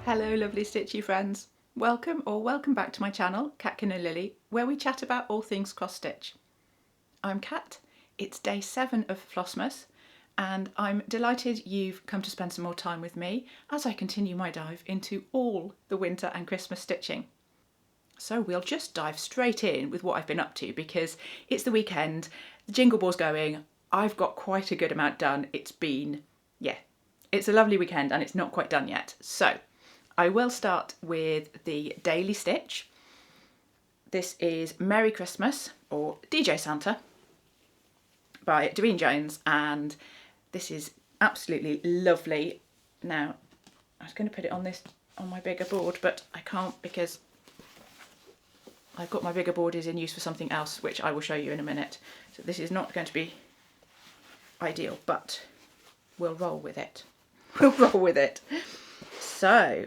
Hello lovely Stitchy friends. Welcome back to my channel, Catkin and Lily, where we chat about all things cross stitch. I'm Kat, it's day 7 of Flossmas, and I'm delighted you've come to spend some more time with me as I continue my dive into all the winter and Christmas stitching. So we'll just dive straight in with what I've been up to because it's the weekend, the jingle ball's going, I've got quite a good amount done. It's a lovely weekend and it's not quite done yet. So I will start with the daily stitch. This is Merry Christmas, or DJ Santa, by Durene Jones, and this is absolutely lovely. Now, I was going to put it on my bigger board, but I can't because I've got my bigger board is in use for something else, which I will show you in a minute. So this is not going to be ideal, but we'll roll with it. We'll roll with it. So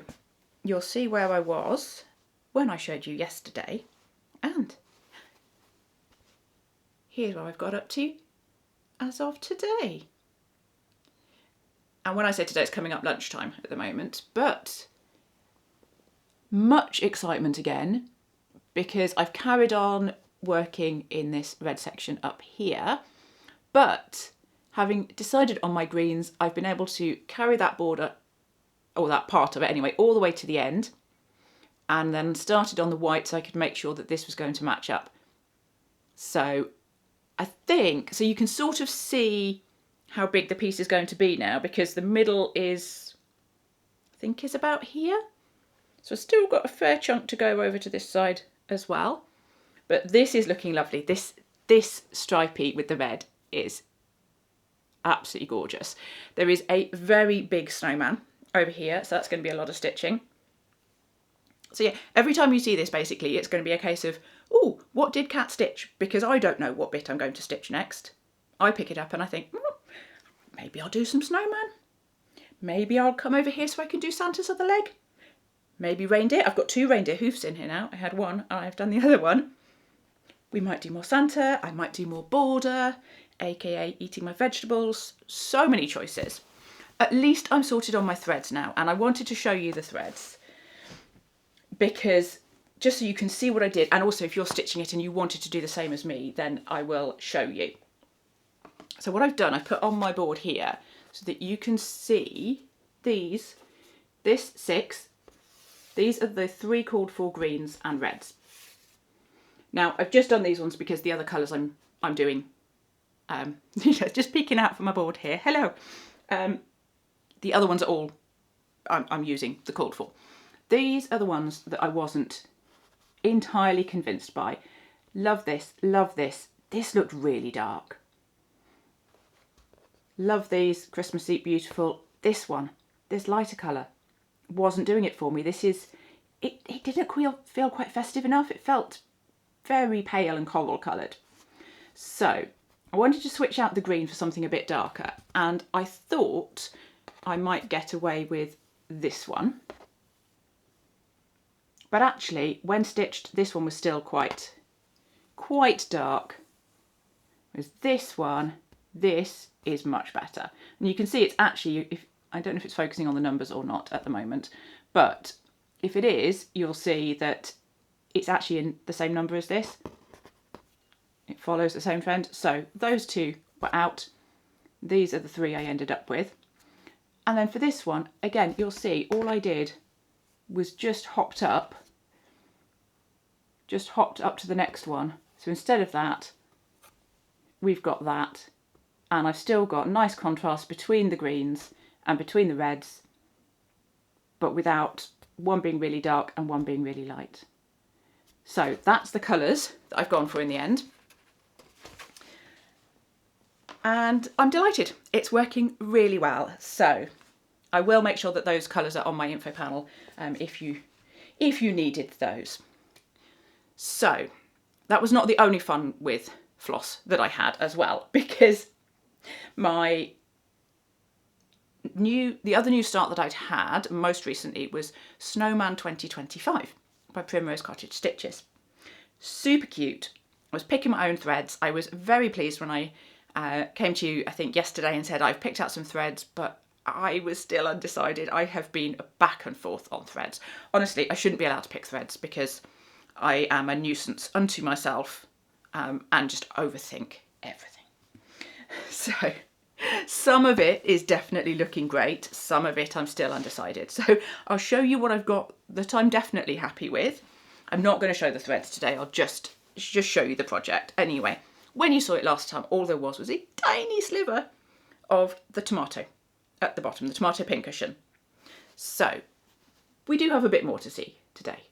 you'll see where I was when I showed you yesterday, and here's what I've got up to as of today. And when I say today, it's coming up lunchtime at the moment, but much excitement again because I've carried on working in this red section up here, but having decided on my greens, I've been able to carry that border, or that part of it anyway, all the way to the end, and then started on the white so I could make sure that this was going to match up. So I think, so you can sort of see how big the piece is going to be now because the middle is, I think is about here. So I've still got a fair chunk to go over to this side as well. But this is looking lovely. This stripey with the red is absolutely gorgeous. There is a very big snowman over here, so that's going to be a lot of stitching. So yeah, every time you see this, basically, it's going to be a case of, oh, what did Kat stitch? Because I don't know what bit I'm going to stitch next. I pick it up and I think, maybe I'll do some snowman. Maybe I'll come over here so I can do Santa's other leg. Maybe reindeer. I've got 2 reindeer hoofs in here now. I had one and I've done the other one. We might do more Santa. I might do more border, aka eating my vegetables. So many choices. At least I'm sorted on my threads now, and I wanted to show you the threads because just so you can see what I did, and also if you're stitching it and you wanted to do the same as me, then I will show you. So what I've done, I've put on my board here so that you can see this 6, these are the 3 called for greens and reds. Now I've just done these ones because the other colours I'm doing, just peeking out from my board here, hello. The other ones are all I'm using the called for. These are the ones that I wasn't entirely convinced by. Love this, love this. This looked really dark. Love these, Christmassy, beautiful. This one, this lighter colour, wasn't doing it for me. This is, it didn't feel quite festive enough. It felt very pale and coral coloured. So I wanted to switch out the green for something a bit darker, and I thought I might get away with this one. But actually, when stitched, this one was still quite dark. Whereas this one, this is much better. And you can see it's actually, I don't know if it's focusing on the numbers or not at the moment, but if it is, you'll see that it's actually in the same number as this. It follows the same trend. So those 2 were out. These are the 3 I ended up with. And then for this one, again, you'll see all I did was just hopped up to the next one. So instead of that, we've got that. And I've still got nice contrast between the greens and between the reds, but without one being really dark and one being really light. So that's the colours that I've gone for in the end. And I'm delighted. It's working really well. So I will make sure that those colours are on my info panel if you needed those. So that was not the only fun with floss that I had as well, because the other new start that I'd had most recently was Snowman 2025 by Primrose Cottage Stitches. Super cute. I was picking my own threads. I was very pleased when I came to you, I think, yesterday and said I've picked out some threads, but I was still undecided. I have been back and forth on threads. Honestly, I shouldn't be allowed to pick threads because I am a nuisance unto myself and just overthink everything. So some of it is definitely looking great. Some of it I'm still undecided. So I'll show you what I've got that I'm definitely happy with. I'm not going to show the threads today. I'll just show you the project. Anyway, when you saw it last time, all there was a tiny sliver of the tomato at the bottom, the tomato pincushion. So we do have a bit more to see today.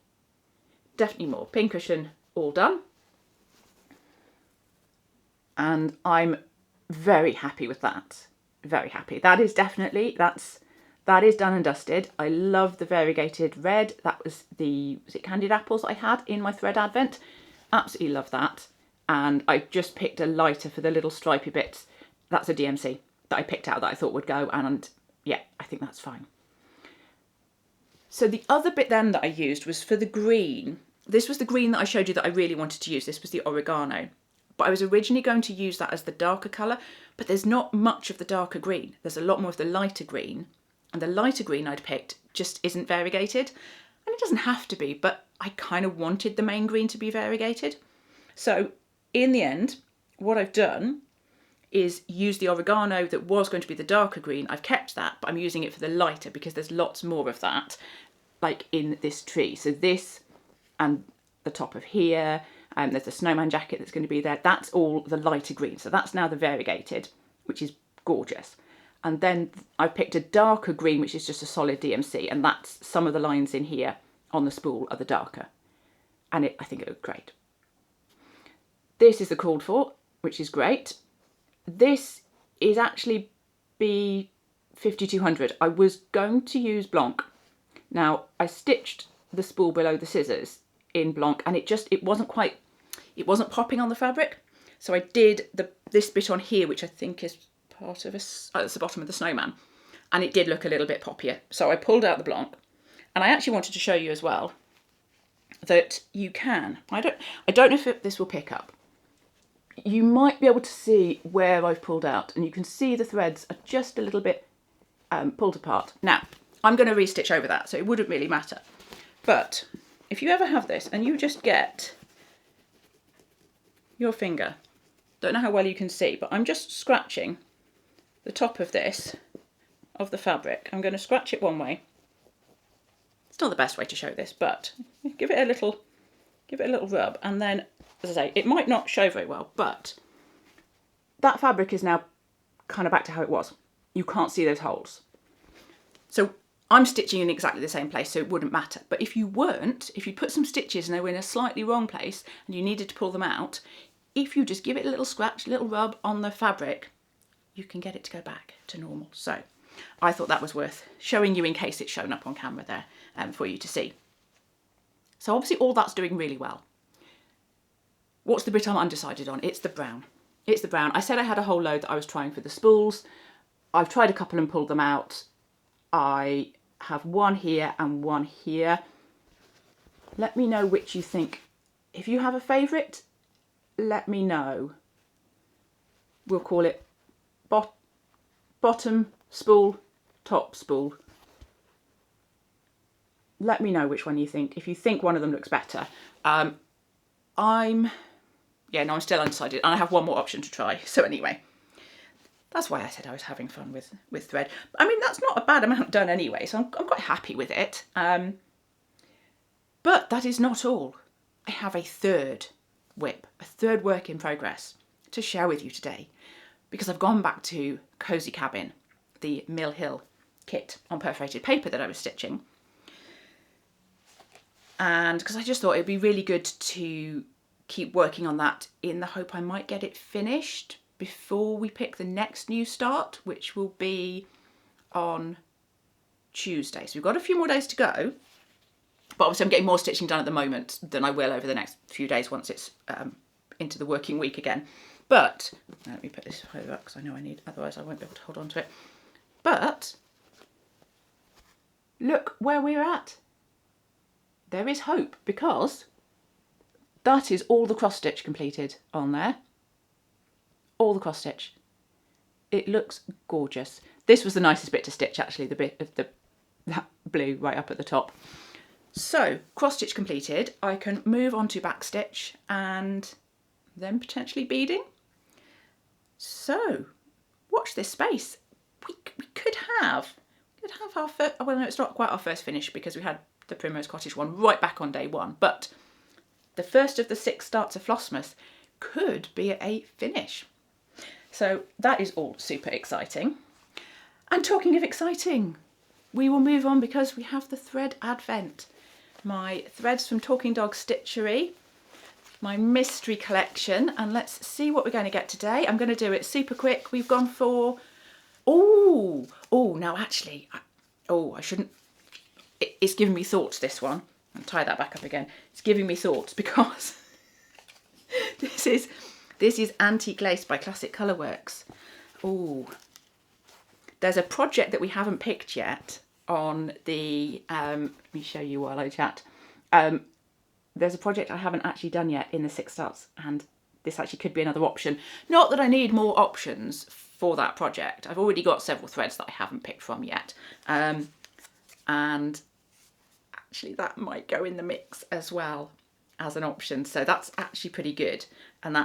Definitely more. Pincushion all done. And I'm very happy with that. Very happy. That is definitely, that is done and dusted. I love the variegated red. That was it candied apples I had in my thread advent. Absolutely love that. And I just picked a lighter for the little stripy bits. That's a DMC that I picked out that I thought would go, and yeah, I think that's fine. So the other bit then that I used was for the green. This was the green that I showed you that I really wanted to use. This was the oregano. But I was originally going to use that as the darker colour, but there's not much of the darker green. There's a lot more of the lighter green, and the lighter green I'd picked just isn't variegated. And it doesn't have to be, but I kind of wanted the main green to be variegated. So in the end, what I've done is use the oregano that was going to be the darker green. I've kept that, but I'm using it for the lighter because there's lots more of that, like in this tree. So this and the top of here, and there's a snowman jacket that's going to be there. That's all the lighter green. So that's now the variegated, which is gorgeous. And then I've picked a darker green, which is just a solid DMC, and that's some of the lines in here on the spool are the darker. And I think it looked great. This is the called for, which is great. This is actually B5200. I was going to use Blanc. Now, I stitched the spool below the scissors in Blanc, and it wasn't popping on the fabric. So I did this bit on here, which I think is part of it's the bottom of the snowman, and it did look a little bit poppier. So I pulled out the Blanc, and I actually wanted to show you as well that you can. I don't know if this will pick up. You might be able to see where I've pulled out, and you can see the threads are just a little bit pulled apart. Now, I'm going to restitch over that, so it wouldn't really matter. But if you ever have this and you just get your finger, don't know how well you can see, but I'm just scratching the top of this, of the fabric. I'm going to scratch it one way. It's not the best way to show this, but give it a little rub, and then, as I say, it might not show very well, but that fabric is now kind of back to how it was. You can't see those holes. So I'm stitching in exactly the same place, so it wouldn't matter. But if you put some stitches and they were in a slightly wrong place and you needed to pull them out, if you just give it a little scratch, a little rub on the fabric, you can get it to go back to normal. So I thought that was worth showing you in case it's shown up on camera there for you to see. So obviously all that's doing really well. What's the bit I'm undecided on? It's the brown. It's the brown. I said I had a whole load that I was trying for the spools. I've tried a couple and pulled them out. I have one here and one here. Let me know which you think. If you have a favourite, let me know. We'll call it bottom spool, top spool. Let me know which one you think. If you think one of them looks better. I'm still undecided, and I have one more option to try. So anyway, that's why I said I was having fun with thread. I mean, that's not a bad amount done anyway, so I'm quite happy with it. But that is not all. I have a third WIP, a third work in progress to share with you today, because I've gone back to Cosy Cabin, the Mill Hill kit on perforated paper that I was stitching. And because I just thought it'd be really good to keep working on that in the hope I might get it finished before we pick the next new start, which will be on Tuesday. So we've got a few more days to go, but obviously I'm getting more stitching done at the moment than I will over the next few days once it's into the working week again. But let me put this further up because I know I need, otherwise I won't be able to hold on to it. But look where we're at. There is hope, because that is all the cross stitch completed on there. All the cross stitch. It looks gorgeous. This was the nicest bit to stitch actually, the bit of that blue right up at the top. So, cross stitch completed, I can move on to back stitch and then potentially beading. So, watch this space. We could have our first, well no, it's not quite our first finish because we had the Primrose Cottage one right back on day one, but the first of the 6 starts of Flossmas could be a finish. So that is all super exciting. And talking of exciting, we will move on because we have the thread advent. My threads from Talking Dog Stitchery, my mystery collection, and let's see what we're going to get today. I'm going to do it super quick. We've gone for, now actually, I shouldn't, it's giving me thoughts, this one. I'll tie that back up again. It's giving me thoughts because this is Antique Lace by Classic Colourworks. Oh, there's a project that we haven't picked yet on the, let me show you while I chat. There's a project I haven't actually done yet in the 6 starts, and this actually could be another option. Not that I need more options for that project. I've already got several threads that I haven't picked from yet. And actually that might go in the mix as well as an option. So that's actually pretty good. And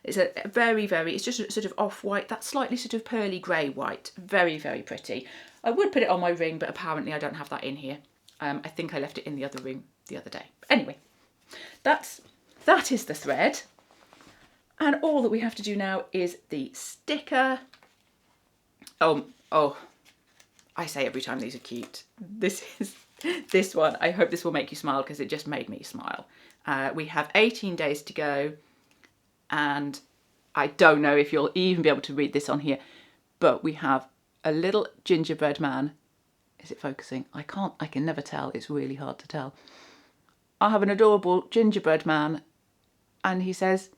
it's a very, it's just a sort of off-white, that slightly sort of pearly grey white. Very, very pretty. I would put it on my ring, but apparently I don't have that in here. I think I left it in the other room the other day. Anyway, that is the thread. And all that we have to do now is the sticker. Oh, I say every time these are cute. This one, I hope this will make you smile because it just made me smile. We have 18 days to go, and I don't know if you'll even be able to read this on here, but we have a little gingerbread man. Is it focusing? I can never tell. It's really hard to tell. I have an adorable gingerbread man, and he says,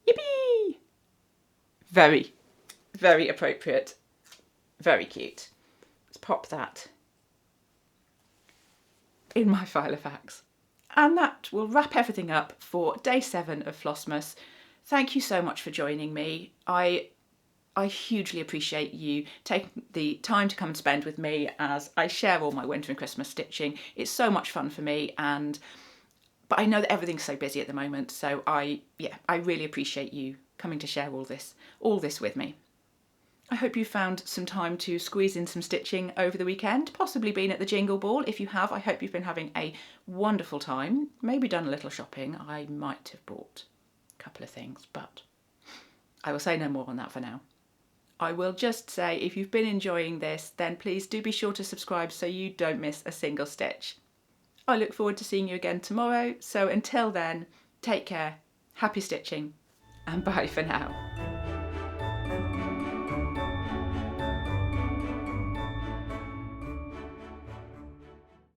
yippee! Very, very appropriate. Very cute. Let's pop that in my file of facts. And that will wrap everything up for day 7 of Flossmas. Thank you so much for joining me. I hugely appreciate you taking the time to come and spend with me as I share all my winter and Christmas stitching. It's so much fun for me, but I know that everything's so busy at the moment, so I really appreciate you coming to share all this with me. I hope you found some time to squeeze in some stitching over the weekend, possibly been at the Jingle Ball. If you have, I hope you've been having a wonderful time, maybe done a little shopping. I might have bought a couple of things, but I will say no more on that for now. I will just say, if you've been enjoying this, then please do be sure to subscribe so you don't miss a single stitch. I look forward to seeing you again tomorrow, so until then, take care, happy stitching, and bye for now.